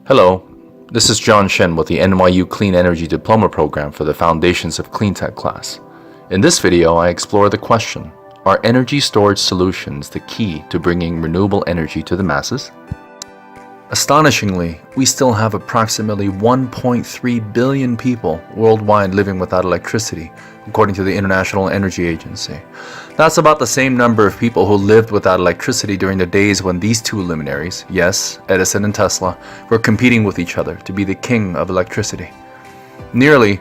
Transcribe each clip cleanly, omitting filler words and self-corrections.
Hello, this is John Shen with the NYU Clean Energy Diploma program for the Foundations of Cleantech class. In this video, I explore the question, are energy storage solutions the key to bringing renewable energy to the masses? Astonishingly, we still have approximately 1.3 billion people worldwide living without electricity, according to the International Energy Agency. That's about the same number of people who lived without electricity during the days when these two luminaries, yes, Edison and Tesla, were competing with each other to be the king of electricity. Nearly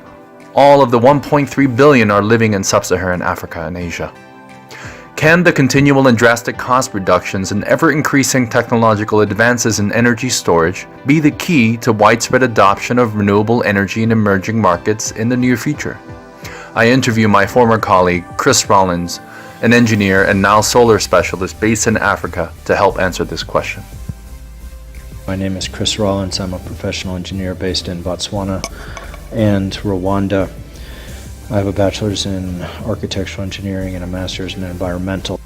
all of the 1.3 billion are living in sub-Saharan Africa and Asia. Can the continual and drastic cost reductions and ever-increasing technological advances in energy storage be the key to widespread adoption of renewable energy in emerging markets in the near future? I interview my former colleague, Chris Rollins, an engineer and now solar specialist based in Africa, to help answer this question. My name is Chris Rollins. I'm a professional engineer based in Botswana and Rwanda. I have a bachelor's in architectural engineering and a master's in environmental.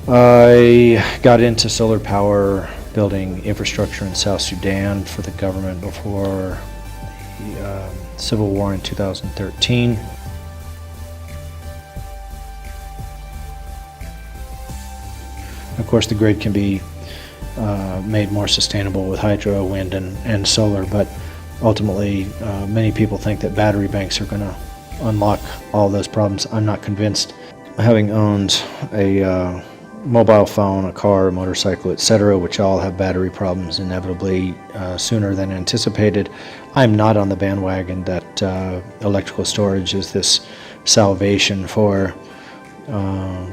I got into solar power building infrastructure in South Sudan for the government before the Civil War in 2013. Of course, the grid can be made more sustainable with hydro, wind, and solar, but ultimately, many people think that battery banks are going to unlock all those problems. I'm not convinced. Having owned a mobile phone, a car, a motorcycle, etc., which all have battery problems inevitably sooner than anticipated, I'm not on the bandwagon that electrical storage is this salvation for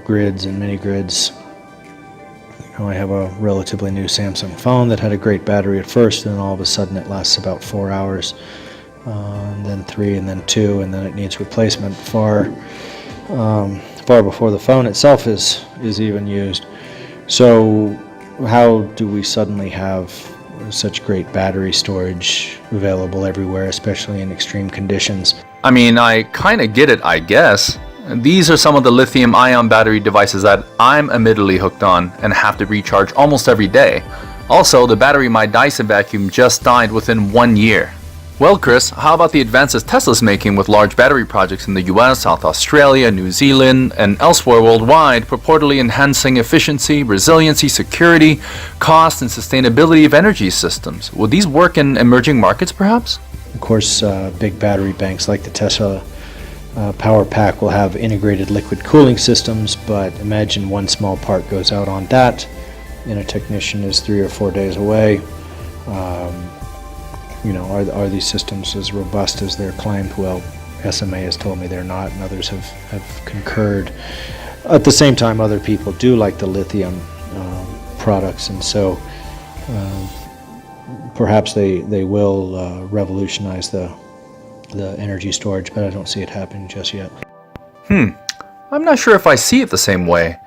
grids and mini grids. I have a relatively new Samsung phone that had a great battery at first, and then all of a sudden it lasts about 4 hours, and then 3, and then 2, and then it needs replacement far before the phone itself is even used. So how do we suddenly have such great battery storage available everywhere, especially in extreme conditions? I mean, I kind of get it, I guess. These are some of the lithium-ion battery devices that I'm admittedly hooked on and have to recharge almost every day. Also, the battery in my Dyson vacuum just died within 1 year. Well, Chris, how about the advances Tesla's making with large battery projects in the US, South Australia, New Zealand, and elsewhere worldwide, purportedly enhancing efficiency, resiliency, security, cost, and sustainability of energy systems? Would these work in emerging markets, perhaps? Of course, big battery banks like the Tesla Power Pack will have integrated liquid cooling systems, but imagine one small part goes out on that and a technician is 3 or 4 days away. Are these systems as robust as they're claimed? Well, SMA has told me they're not, and others have concurred. At the same time, other people do like the lithium products, and so perhaps they will revolutionize the energy storage, but I don't see it happening just yet. I'm not sure if I see it the same way,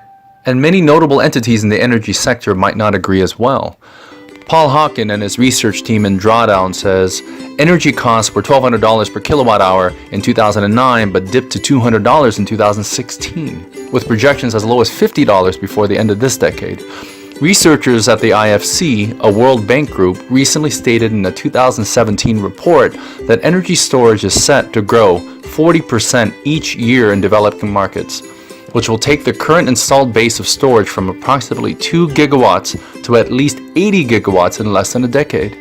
and many notable entities in the energy sector might not agree as well. Paul Hawken and his research team in Drawdown says energy costs were $1,200 per kilowatt hour in 2009, but dipped to $200 in 2016, with projections as low as $50 before the end of this decade. Researchers at the IFC, a World Bank group, recently stated in a 2017 report that energy storage is set to grow 40% each year in developing markets, which will take the current installed base of storage from approximately 2 gigawatts to at least 80 gigawatts in less than a decade.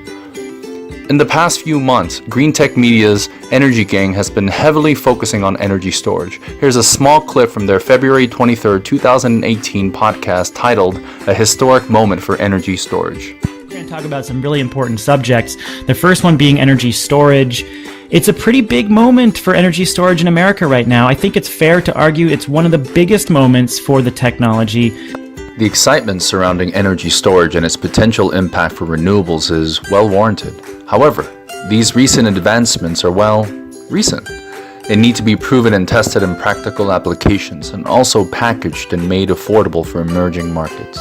In the past few months, Greentech Media's Energy Gang has been heavily focusing on energy storage. Here's a small clip from their February 23, 2018 podcast titled A Historic Moment for Energy Storage. We're going to talk about some really important subjects. The first one being energy storage. It's a pretty big moment for energy storage in America right now. I think it's fair to argue it's one of the biggest moments for the technology. The excitement surrounding energy storage and its potential impact for renewables is well warranted. However, these recent advancements are, recent. They need to be proven and tested in practical applications and also packaged and made affordable for emerging markets.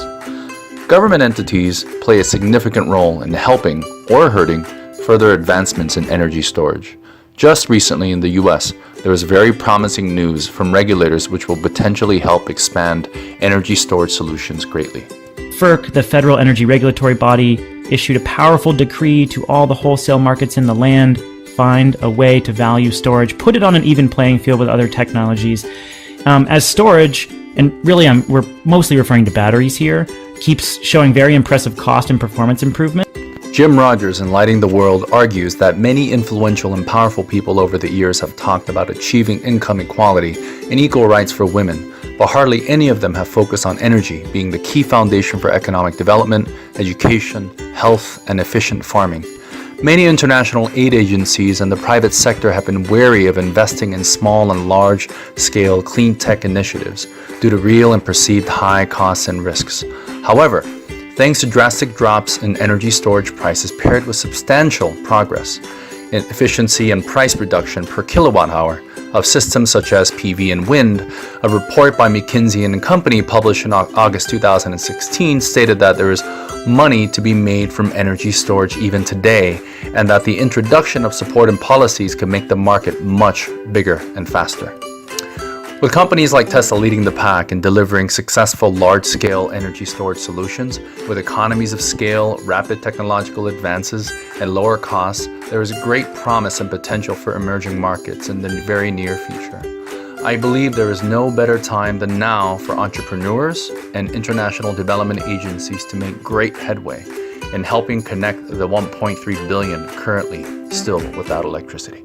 Government entities play a significant role in helping or hurting further advancements in energy storage. Just recently in the US, there was very promising news from regulators which will potentially help expand energy storage solutions greatly. FERC, the Federal Energy Regulatory Body, issued a powerful decree to all the wholesale markets in the land: find a way to value storage, put it on an even playing field with other technologies. As storage, and really we're mostly referring to batteries here, keeps showing very impressive cost and performance improvement. Jim Rogers in Lighting the World argues that many influential and powerful people over the years have talked about achieving income equality and equal rights for women, but hardly any of them have focused on energy being the key foundation for economic development, education, health, and efficient farming. Many international aid agencies and the private sector have been wary of investing in small and large-scale clean tech initiatives due to real and perceived high costs and risks. However, thanks to drastic drops in energy storage prices paired with substantial progress in efficiency and price reduction per kilowatt hour of systems such as PV and wind, a report by Mckinsey and Company published in August 2016 stated that there is money to be made from energy storage even today, and that the introduction of support and policies could make the market much bigger and faster. With companies like Tesla leading the pack in delivering successful large-scale energy storage solutions with economies of scale, rapid technological advances, and lower costs, there is great promise and potential for emerging markets in the very near future. I believe there is no better time than now for entrepreneurs and international development agencies to make great headway in helping connect the 1.3 billion currently still without electricity.